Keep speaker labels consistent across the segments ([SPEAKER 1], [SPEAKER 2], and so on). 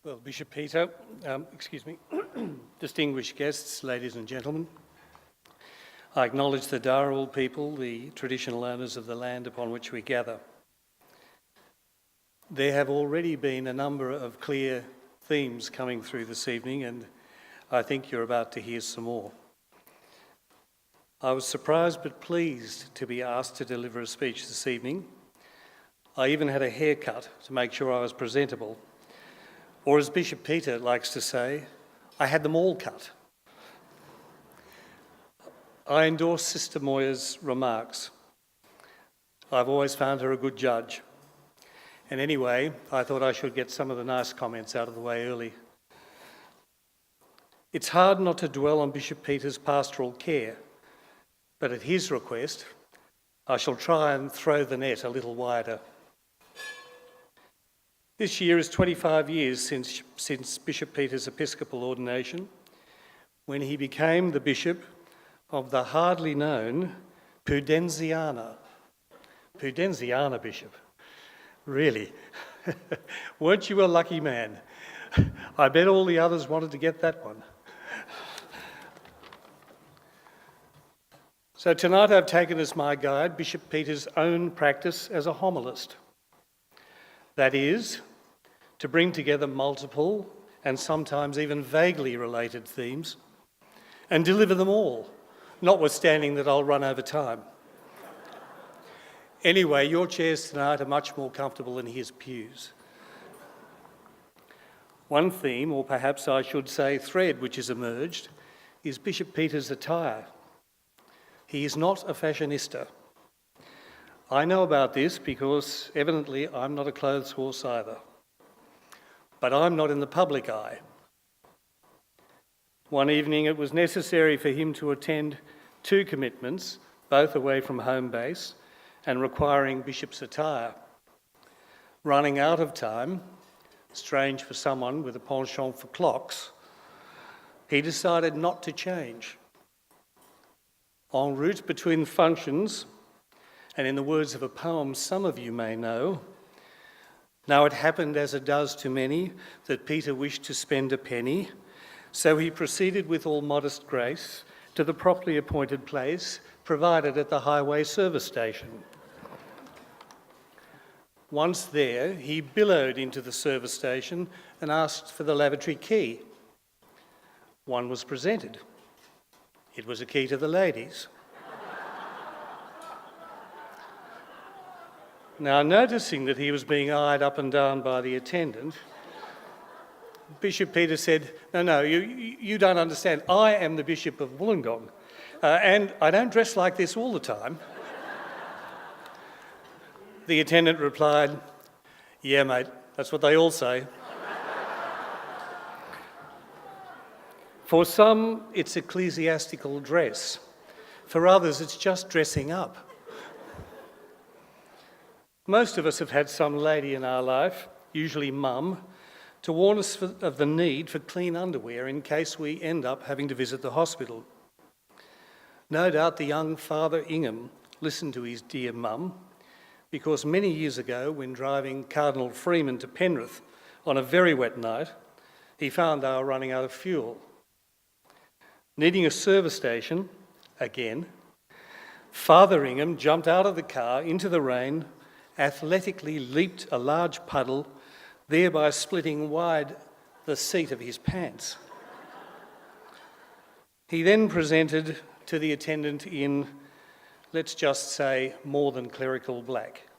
[SPEAKER 1] Well, Bishop Peter, distinguished guests, ladies and gentlemen, I acknowledge the Dharawal people, the traditional owners of the land upon which we gather. There have already been a number of clear themes coming through this evening, and I think you're about to hear some more. I was surprised but pleased to be asked to deliver a speech this evening. I even had a haircut to make sure I was presentable. Or as Bishop Peter likes to say, I had them all cut. I endorse Sister Moya's remarks. I've always found her a good judge. And anyway, I thought I should get some of the nice comments out of the way early. It's hard not to dwell on Bishop Peter's pastoral care, but at his request, I shall try and throw the net a little wider. This year is 25 years since Bishop Peter's episcopal ordination, when he became the bishop of the hardly known Pudenziana bishop. Really? Weren't you a lucky man? I bet all the others wanted to get that one. So tonight I've taken as my guide Bishop Peter's own practice as a homilist. That is, to bring together multiple and sometimes even vaguely related themes and deliver them all, notwithstanding that I'll run over time. Anyway, your chairs tonight are much more comfortable than his pews. One theme, or perhaps I should say thread, which has emerged is Bishop Peter's attire. He is not a fashionista. I know about this because evidently I'm not a clothes horse either. But I'm not in the public eye. One evening it was necessary for him to attend 2 commitments, both away from home base and requiring bishop's attire. Running out of time, strange for someone with a penchant for clocks, he decided not to change. En route between functions, and in the words of a poem some of you may know, now it happened as it does to many that Peter wished to spend a penny, so he proceeded with all modest grace to the properly appointed place provided at the highway service station. Once there, he billowed into the service station and asked for the lavatory key. One was presented. It was a key to the ladies. Now, noticing that he was being eyed up and down by the attendant, Bishop Peter said, No, you don't understand. I am the Bishop of Wollongong, and I don't dress like this all the time. The attendant replied, Yeah, mate, that's what they all say. For some, it's ecclesiastical dress. For others, it's just dressing up. Most of us have had some lady in our life, usually mum, to warn us of the need for clean underwear in case we end up having to visit the hospital. No doubt the young Father Ingham listened to his dear mum, because many years ago, when driving Cardinal Freeman to Penrith on a very wet night, he found they were running out of fuel. Needing a service station, again, Father Ingham jumped out of the car into the rain, athletically leaped a large puddle, thereby splitting wide the seat of his pants. He then presented to the attendant in, let's just say, more than clerical black.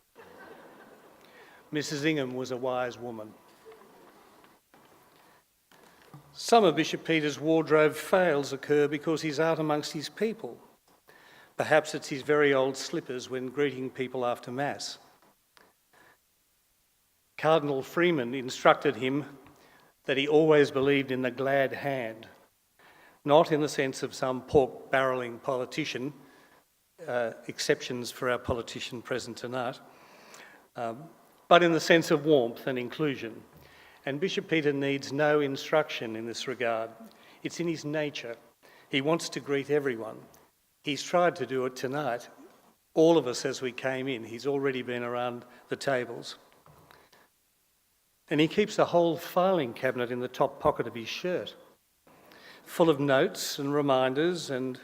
[SPEAKER 1] Mrs. Ingham was a wise woman. Some of Bishop Peter's wardrobe fails occur because he's out amongst his people. Perhaps it's his very old slippers when greeting people after Mass. Cardinal Freeman instructed him that he always believed in the glad hand, not in the sense of some pork-barrelling politician, exceptions for our politician present tonight, but in the sense of warmth and inclusion. And Bishop Peter needs no instruction in this regard. It's in his nature. He wants to greet everyone. He's tried to do it tonight. All of us as we came in, he's already been around the tables. And he keeps a whole filing cabinet in the top pocket of his shirt, full of notes and reminders and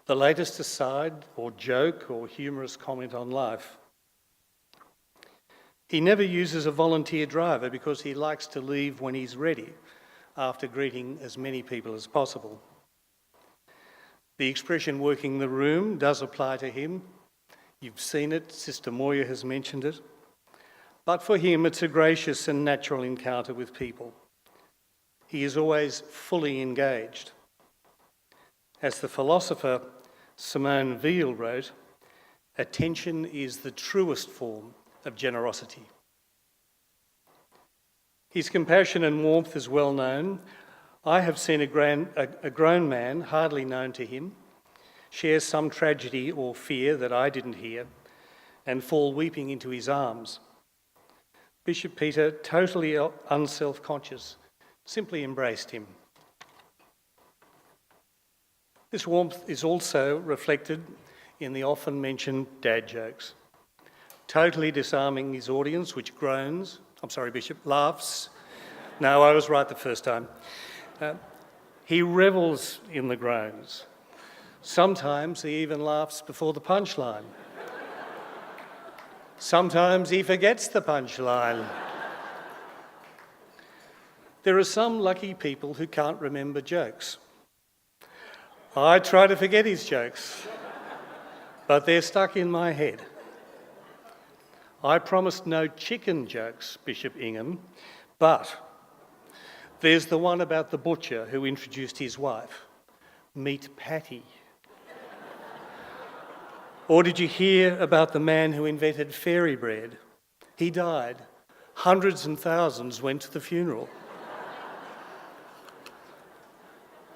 [SPEAKER 1] the latest aside or joke or humorous comment on life. He never uses a volunteer driver because he likes to leave when he's ready, after greeting as many people as possible. The expression working the room does apply to him. You've seen it, Sister Moya has mentioned it. But for him, it's a gracious and natural encounter with people. He is always fully engaged. As the philosopher Simone Weil wrote, attention is the truest form of generosity. His compassion and warmth is well known. I have seen a grown man, hardly known to him, share some tragedy or fear that I didn't hear and fall weeping into his arms. Bishop Peter, totally unself-conscious, simply embraced him. This warmth is also reflected in the often mentioned dad jokes, totally disarming his audience, which groans, Bishop, laughs. No, I was right the first time. He revels in the groans. Sometimes he even laughs before the punchline. Sometimes he forgets the punchline. There are some lucky people who can't remember jokes. I try to forget his jokes, but they're stuck in my head. I promised no chicken jokes, Bishop Ingham, but there's the one about the butcher who introduced his wife. Meet Patty. Or did you hear about the man who invented fairy bread? He died. Hundreds and thousands went to the funeral.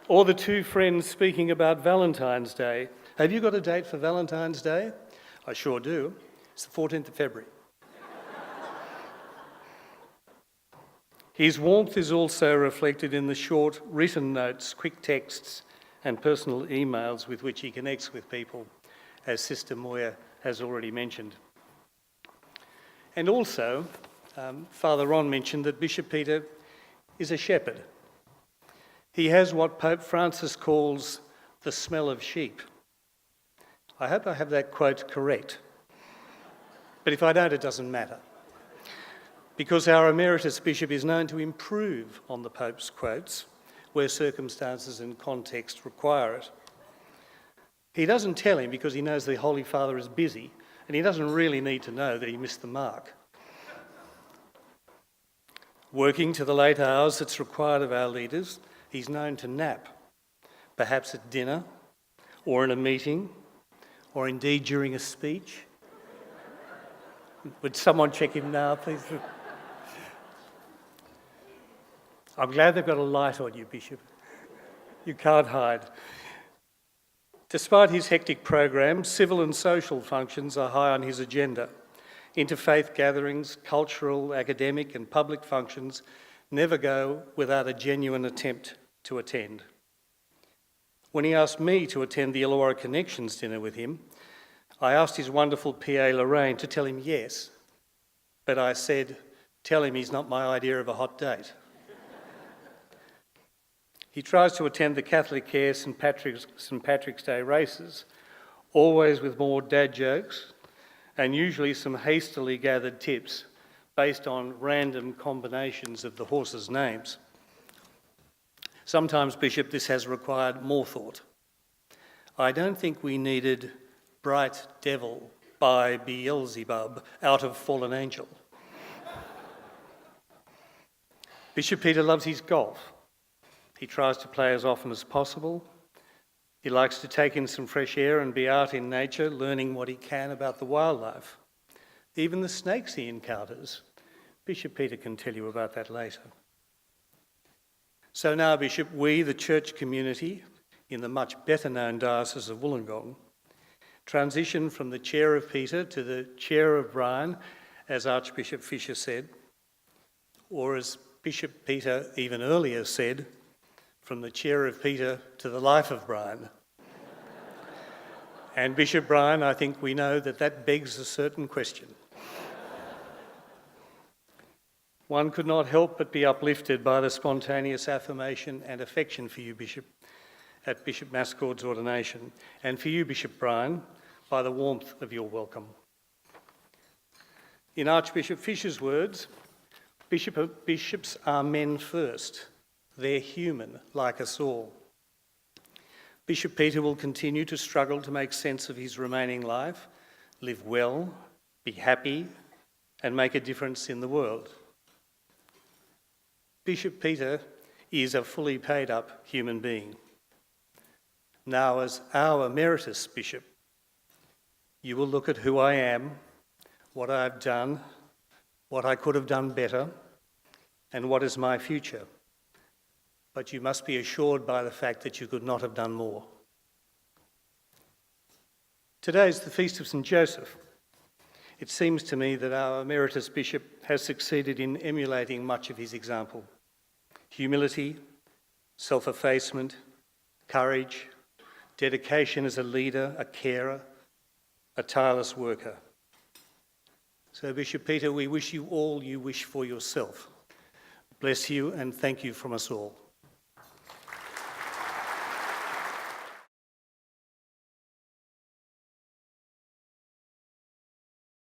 [SPEAKER 1] Or the two friends speaking about Valentine's Day. Have you got a date for Valentine's Day? I sure do. It's the 14th of February. His warmth is also reflected in the short written notes, quick texts and personal emails with which he connects with people, as Sister Moya has already mentioned. And also, Father Ron mentioned that Bishop Peter is a shepherd. He has what Pope Francis calls the smell of sheep. I hope I have that quote correct. But if I don't, it doesn't matter. Because our Emeritus Bishop is known to improve on the Pope's quotes where circumstances and context require it. He doesn't tell him because he knows the Holy Father is busy and he doesn't really need to know that he missed the mark. Working to the late hours that's required of our leaders, he's known to nap, perhaps at dinner or in a meeting or indeed during a speech. Would someone check him now, please? I'm glad they've got a light on you, Bishop. You can't hide. Despite his hectic program, civil and social functions are high on his agenda. Interfaith gatherings, cultural, academic and public functions never go without a genuine attempt to attend. When he asked me to attend the Illawarra Connections dinner with him, I asked his wonderful PA Lorraine to tell him yes, but I said, tell him he's not my idea of a hot date. He tries to attend the Catholic Care St Patrick's Day races, always with more dad jokes and usually some hastily gathered tips based on random combinations of the horses' names. Sometimes, Bishop, this has required more thought. I don't think we needed Bright Devil by Beelzebub out of Fallen Angel. Bishop Peter loves his golf. He tries to play as often as possible. He likes to take in some fresh air and be out in nature, learning what he can about the wildlife. Even the snakes he encounters. Bishop Peter can tell you about that later. So now, Bishop, we, the church community, in the much better known Diocese of Wollongong, transition from the chair of Peter to the chair of Brian, as Archbishop Fisher said, or as Bishop Peter even earlier said, from the chair of Peter to the life of Brian. And Bishop Brian, I think we know that that begs a certain question. One could not help but be uplifted by the spontaneous affirmation and affection for you, Bishop, at Bishop Mascord's ordination, and for you, Bishop Brian, by the warmth of your welcome. In Archbishop Fisher's words, bishops are men first. They're human, like us all. Bishop Peter will continue to struggle to make sense of his remaining life, live well, be happy, and make a difference in the world. Bishop Peter is a fully paid up human being. Now, as our Emeritus Bishop, you will look at who I am, what I've done, what I could have done better, and what is my future. But you must be assured by the fact that you could not have done more. Today is the feast of St. Joseph. It seems to me that our Emeritus Bishop has succeeded in emulating much of his example. Humility, self-effacement, courage, dedication as a leader, a carer, a tireless worker. So, Bishop Peter, we wish you all you wish for yourself. Bless you and thank you from us all.